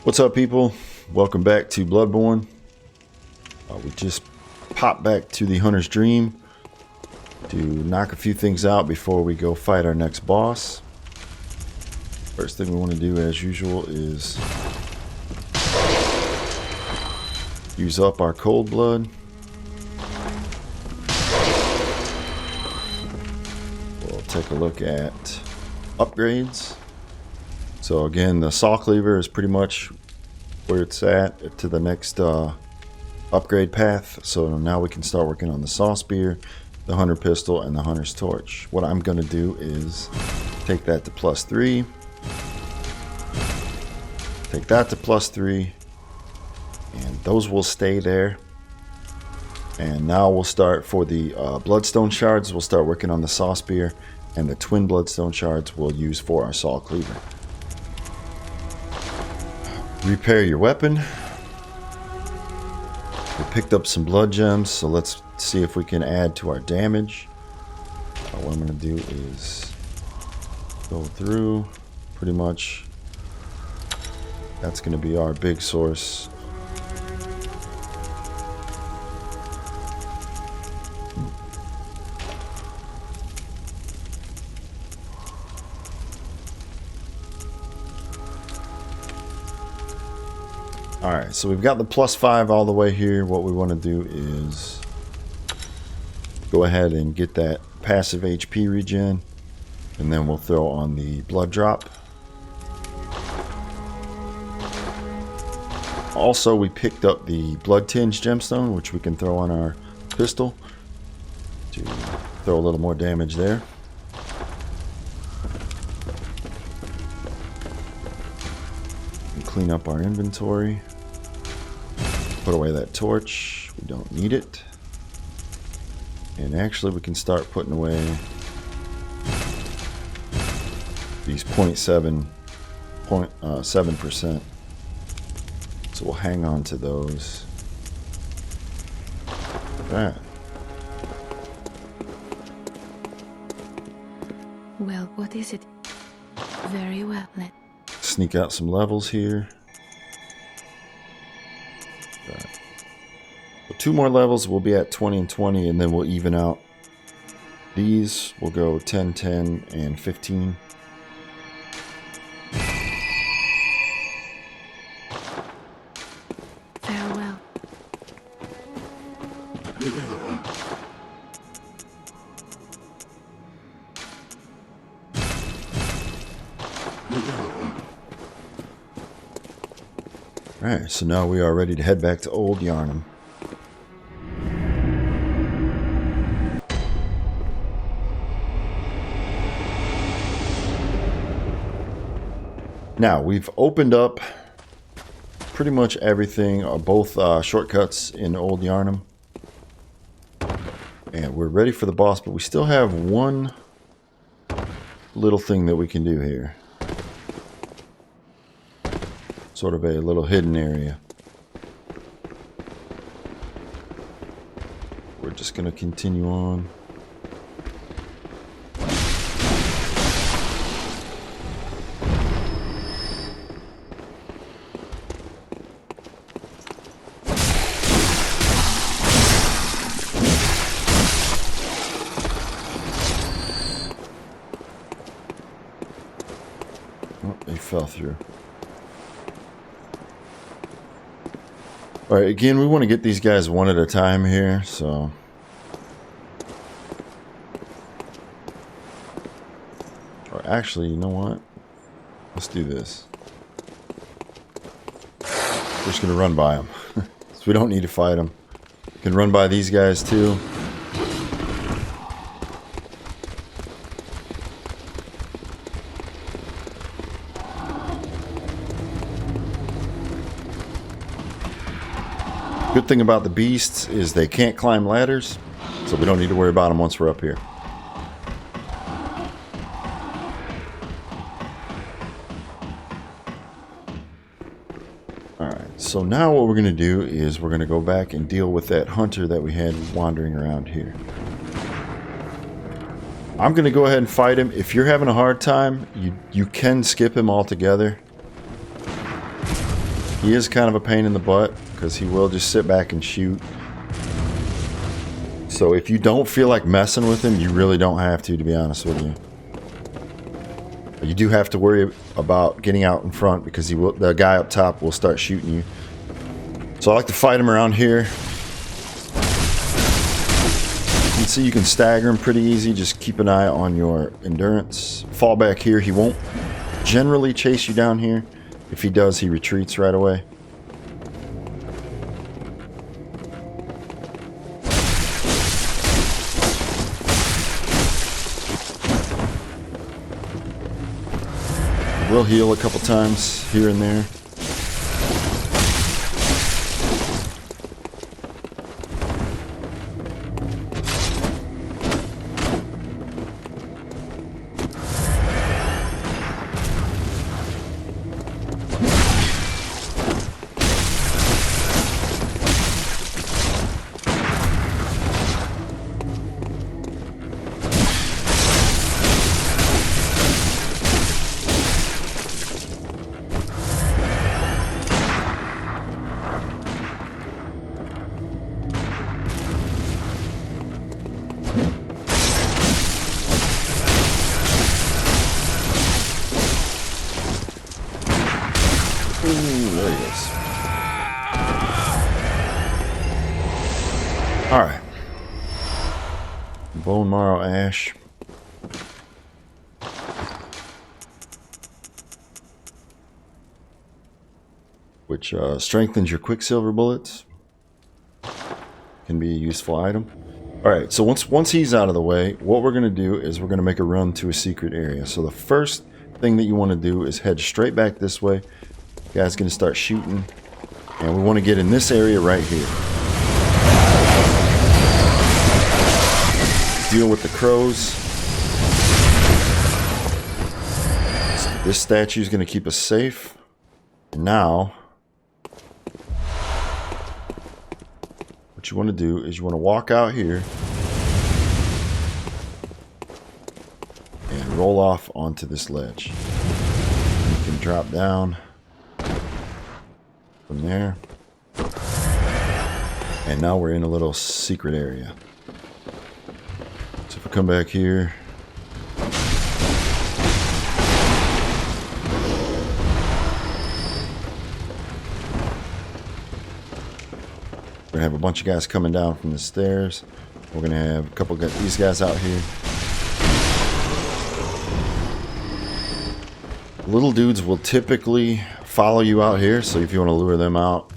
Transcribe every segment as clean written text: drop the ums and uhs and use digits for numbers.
What's up, people? Welcome back to Bloodborne. We just popped back to the Hunter's Dream to knock a few things out before we go fight our next boss. First thing we want to do, as usual, is use up our cold blood. We'll take a look at upgrades. So again, the saw cleaver is pretty much where it's at to the next upgrade path. So now we can start working on the saw spear, the hunter pistol, and the hunter's torch. What I'm going to do is take that to +3, take that to +3, and those will stay there. And now we'll start for the bloodstone shards. We'll start working on the saw spear, and the twin bloodstone shards we'll use for our saw cleaver. Repair your weapon. We picked up some blood gems, so let's see if we can add to our damage. What I'm going to do is go through pretty much. That's going to be our big source. Alright, so we've got the +5 all the way here. What we want to do is go ahead and get that passive HP regen, and then we'll throw on the blood drop. Also, we picked up the blood tinge gemstone, which we can throw on our pistol to throw a little more damage there. And clean up our inventory. Put away that torch. We don't need it. And actually we can start putting away these 0.7%. So we'll hang on to those. Alright. Well, what is it? Very well. Sneak out some levels here. So 2 more levels, we'll be at 20 and 20, and then we'll even out. These will go 10, 10, and 15. Farewell. Alright, so now we are ready to head back to old Yharnam. Now, we've opened up pretty much everything, both shortcuts in old Yharnam. And we're ready for the boss, but we still have one little thing that we can do here. Sort of a little hidden area. We're just going to continue on. Oh, they fell through. Alright, again, we want to get these guys one at a time here, so... Or actually, you know what? Let's do this. We're just going to run by them. So we don't need to fight them. We can run by these guys too. Good thing about the beasts is they can't climb ladders, so we don't need to worry about them once we're up here. Alright, so now what we're going to do is we're going to go back and deal with that hunter that we had wandering around here. I'm going to go ahead and fight him. If you're having a hard time, you can skip him altogether. He is kind of a pain in the butt because he will just sit back and shoot. So if you don't feel like messing with him, you really don't have to be honest with you. You do have to worry about getting out in front because the guy up top will start shooting you. So I like to fight him around here. You can see you can stagger him pretty easy. Just keep an eye on your endurance. Fall back here. He won't generally chase you down here. If he does, he retreats right away. We'll heal a couple times here and there. There he is. Alright. Bone marrow ash. Which strengthens your quicksilver bullets. Can be a useful item. Alright, so once he's out of the way, what we're going to do is we're going to make a run to a secret area. So the first thing that you want to do is head straight back this way. Guy's going to start shooting. And we want to get in this area right here. Deal with the crows. This statue is going to keep us safe. And now, what you want to do is you want to walk out here and roll off onto this ledge. You can drop down from there. And now we're in a little secret area. So if we come back here, we're gonna have a bunch of guys coming down from the stairs. We're gonna have a couple of these guys out here. Little dudes will typically follow you out here, so if you want to lure them out,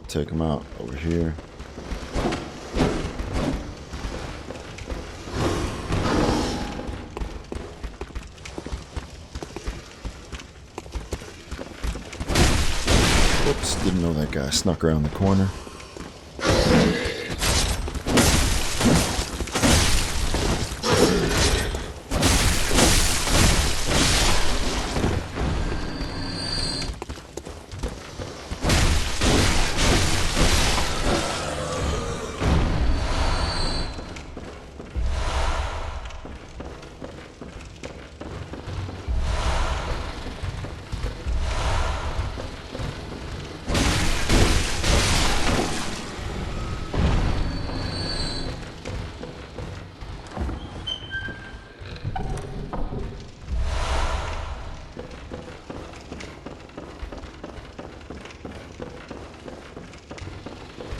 take them out over here. Whoops, didn't know that guy snuck around the corner.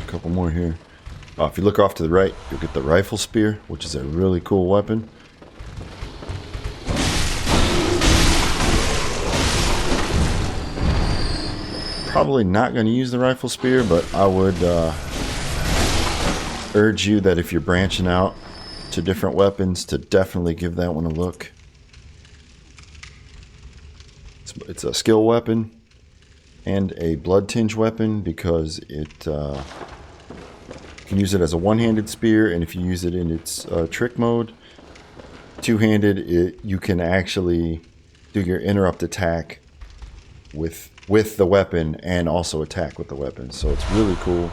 Couple more here. If you look off to the right, you'll get the rifle spear, which is a really cool weapon. Probably not going to use the rifle spear, but I would urge you that if you're branching out to different weapons, to definitely give that one a look. It's a skill weapon and a blood tinge weapon because it you can use it as a one-handed spear, and if you use it in its trick mode, two-handed, you can actually do your interrupt attack with the weapon and also attack with the weapon. So it's really cool.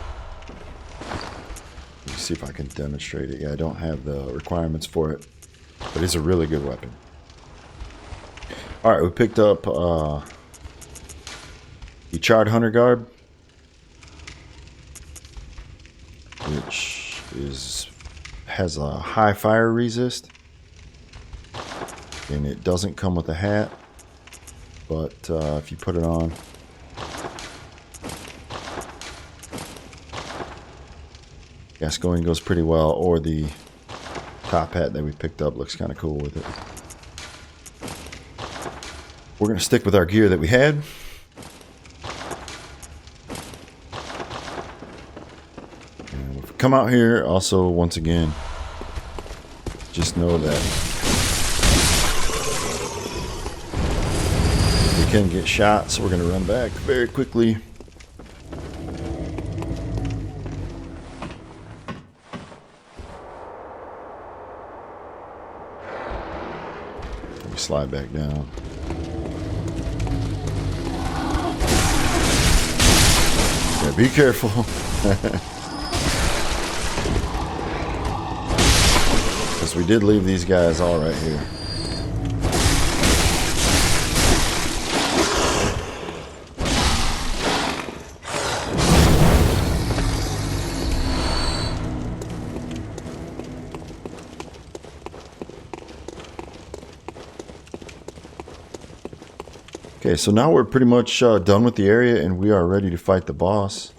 see if I can demonstrate it. Yeah, I don't have the requirements for it, but it's a really good weapon. Alright, we picked up the charred hunter garb, which has a high fire resist, and it doesn't come with a hat, but if you put it on, Gascoigne goes pretty well, or the top hat that we picked up looks kind of cool with it. We're going to stick with our gear that we had. And if we come out here, also, once again, just know that we can get shot, so we're going to run back very quickly. Slide back down. Yeah, be careful. Because we did leave these guys all right here. Okay, so now we're pretty much done with the area, and we are ready to fight the boss.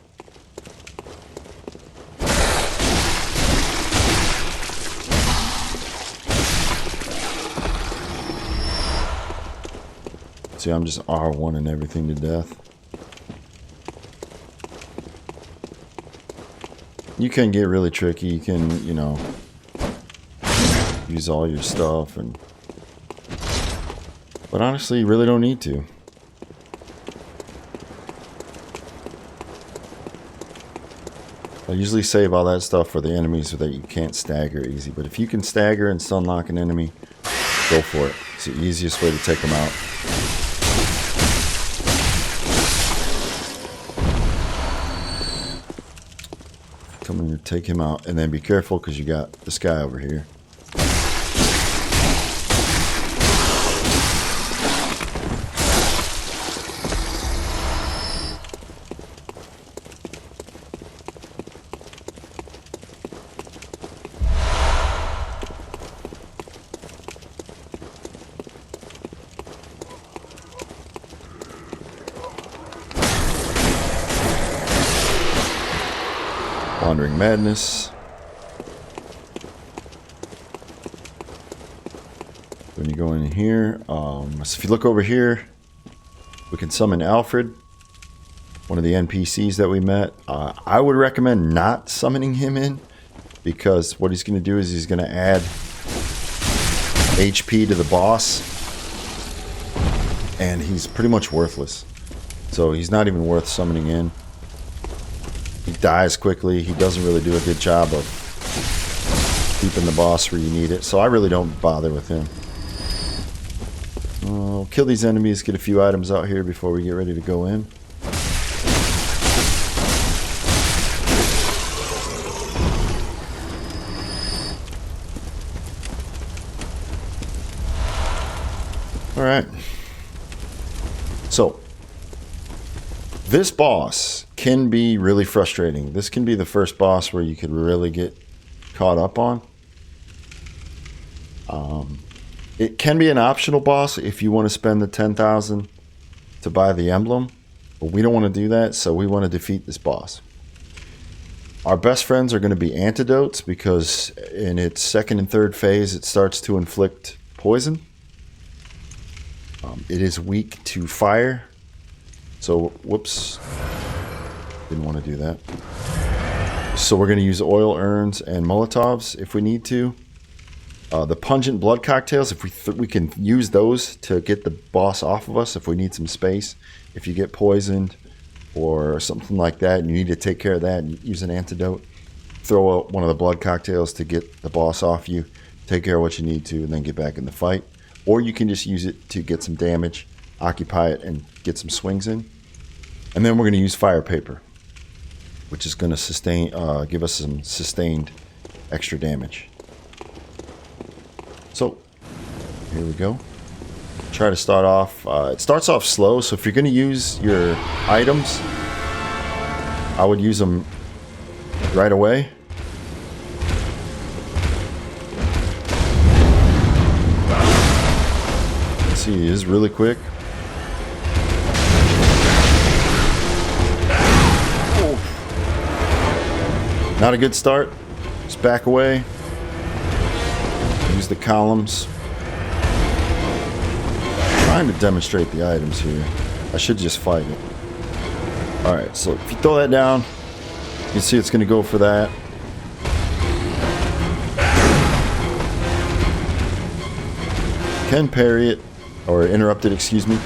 See, I'm just R1 and everything to death. You can get really tricky. You can, you know, use all your stuff, but honestly, you really don't need to. I usually save all that stuff for the enemies so that you can't stagger easy. But if you can stagger and stun lock an enemy, go for it. It's the easiest way to take them out. Come in here, take him out, and then be careful because you got this guy over here. Wandering Madness. When you go in here, so if you look over here, we can summon Alfred, one of the NPCs that we met. I would recommend not summoning him in, because what he's going to do is he's going to add HP to the boss, and he's pretty much worthless. So he's not even worth summoning in. He dies quickly. He doesn't really do a good job of keeping the boss where you need it. So I really don't bother with him. Kill these enemies, get a few items out here before we get ready to go in. Alright. So, this boss can be really frustrating. This can be the first boss where you could really get caught up on. It can be an optional boss if you want to spend the 10,000 to buy the emblem, but we don't want to do that, so we want to defeat this boss. Our best friends are going to be antidotes, because in its second and third phase it starts to inflict poison. It is weak to fire, so whoops, didn't want to do that. So we're going to use oil urns and Molotovs if we need to. The pungent blood cocktails, if we can use those to get the boss off of us if we need some space. If you get poisoned or something like that and you need to take care of that and use an antidote, throw out one of the blood cocktails to get the boss off you, take care of what you need to, and then get back in the fight. Or you can just use it to get some damage, occupy it, and get some swings in. And then we're going to use fire paper. which is going to sustain, give us some sustained extra damage. So here we go. Try to start off. It starts off slow, so if you're going to use your items, I would use them right away. Let's see, it is really quick. Oh. Not a good start. Just back away. Use the columns. Trying to demonstrate the items here. I should just fight it. Alright, so if you throw that down, you can see it's going to go for that. Can parry it, or interrupt it, excuse me.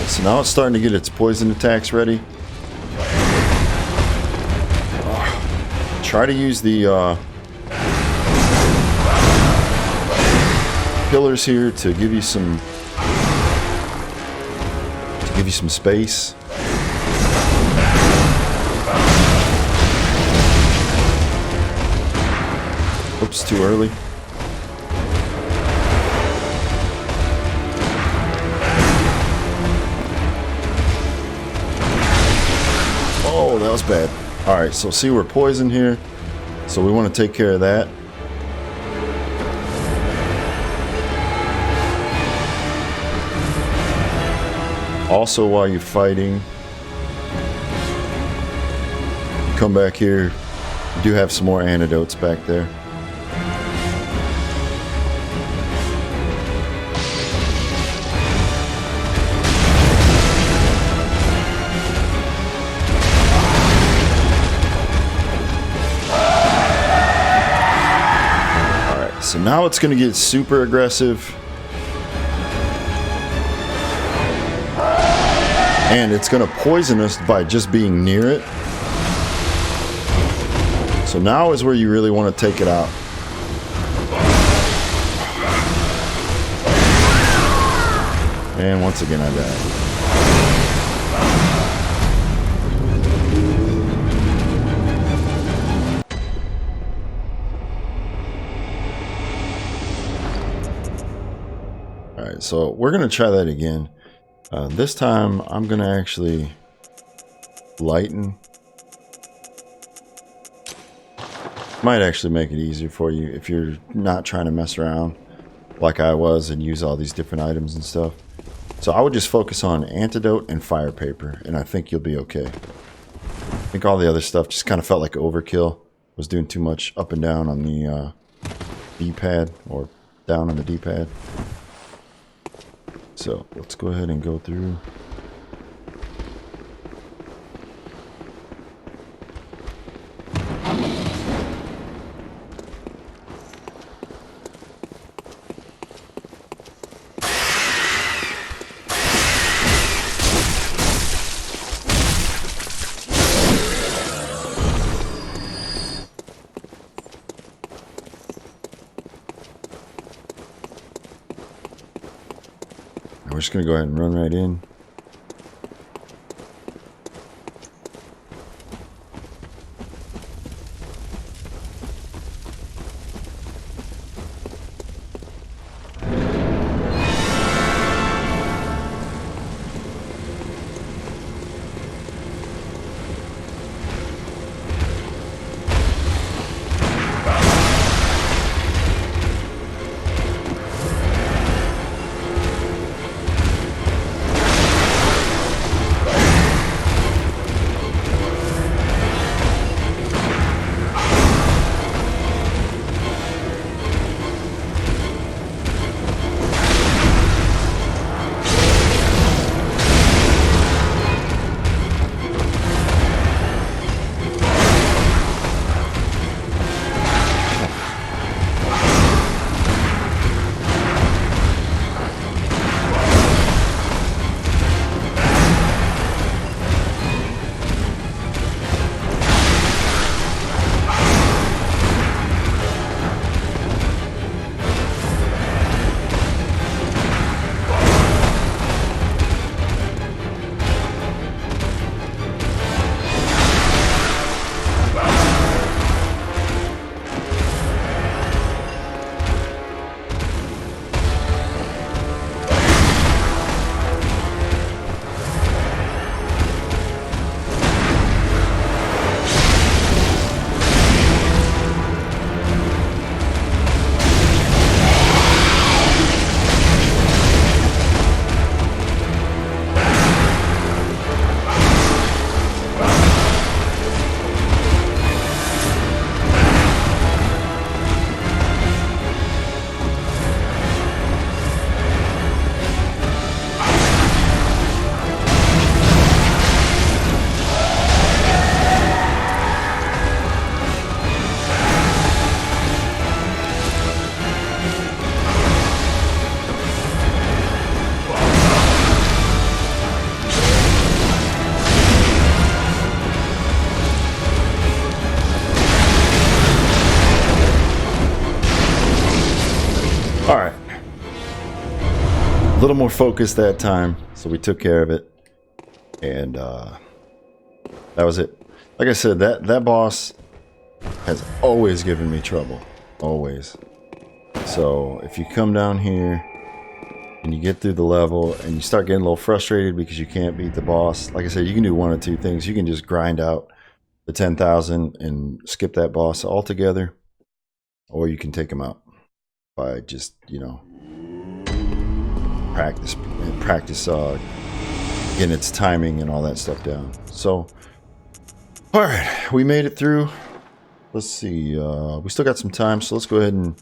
So now it's starting to get its poison attacks ready. Try to use the pillars here to give you some space. Oops, too early. Oh, that was bad. Alright, so see, we're poisoned here. So we want to take care of that. Also, while you're fighting, come back here. You do have some more antidotes back there. So now it's going to get super aggressive. And it's going to poison us by just being near it. So now is where you really want to take it out. And once again I died. Alright, so we're going to try that again. This time I'm going to actually lighten. Might actually make it easier for you if you're not trying to mess around like I was and use all these different items and stuff. So I would just focus on antidote and fire paper, and I think you'll be okay. I think all the other stuff just kind of felt like overkill. Was doing too much up and down on the D-pad, or down on the D-pad. So let's go ahead and go through. We're just going to go ahead and run right in. a little more focused that time, so we took care of it, and that was it. Like I said, that boss has always given me trouble, always. So if you come down here and you get through the level and you start getting a little frustrated because you can't beat the boss, like I said, you can do one or two things. You can just grind out the 10,000 and skip that boss altogether, or you can take him out by just, you know, practice getting its timing and all that stuff down. So, all right, we made it through. Let's see, we still got some time, so let's go ahead and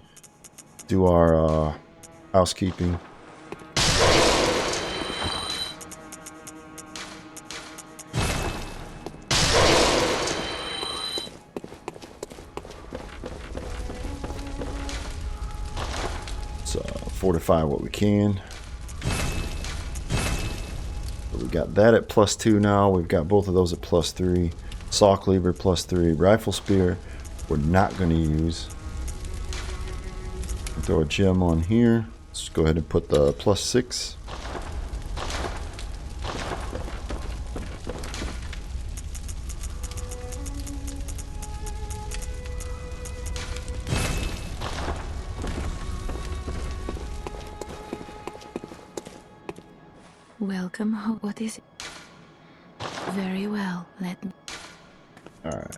do our housekeeping. Let's fortify what we can. So we got that at +2 now. We've got both of those at +3. Saw cleaver +3. Rifle spear we're not going to use. Throw a gem on here. Let's go ahead and put the +6. Welcome home. What is it? Very well. Let me. Alright.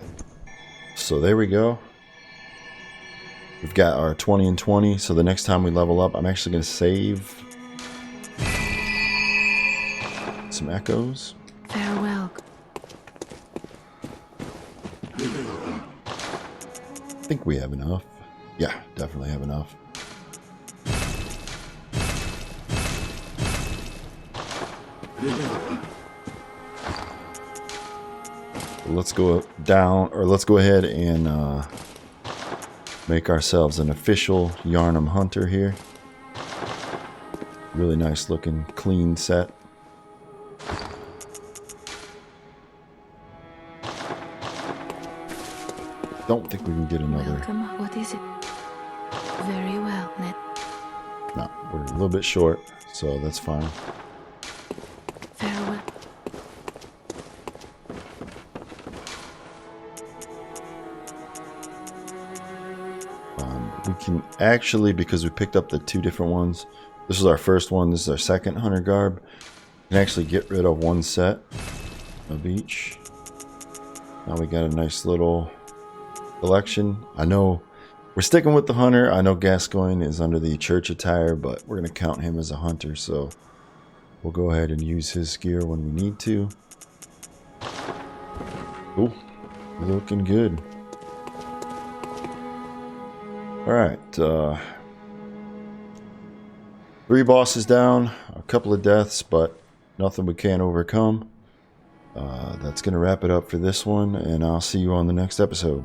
So there we go. We've got our 20 and 20. So the next time we level up, I'm actually going to save some echoes. Farewell. I think we have enough. Yeah, definitely have enough. Let's go down, or let's go ahead and make ourselves an official Yharnam hunter here. Really nice looking, clean set. Don't think we can get another. Welcome. What is it? Very well. No, we're a little bit short, so that's fine. Farewell. We can actually, because we picked up the two different ones, this is our first one, this is our second hunter garb, we can actually get rid of one set of each. Now we got a nice little collection. I know we're sticking with the hunter. I know Gascoigne is under the church attire, but we're going to count him as a hunter, so we'll go ahead and use his gear when we need to. Ooh, looking good. Alright, 3 bosses down, a couple of deaths, but nothing we can't overcome. That's going to wrap it up for this one, and I'll see you on the next episode.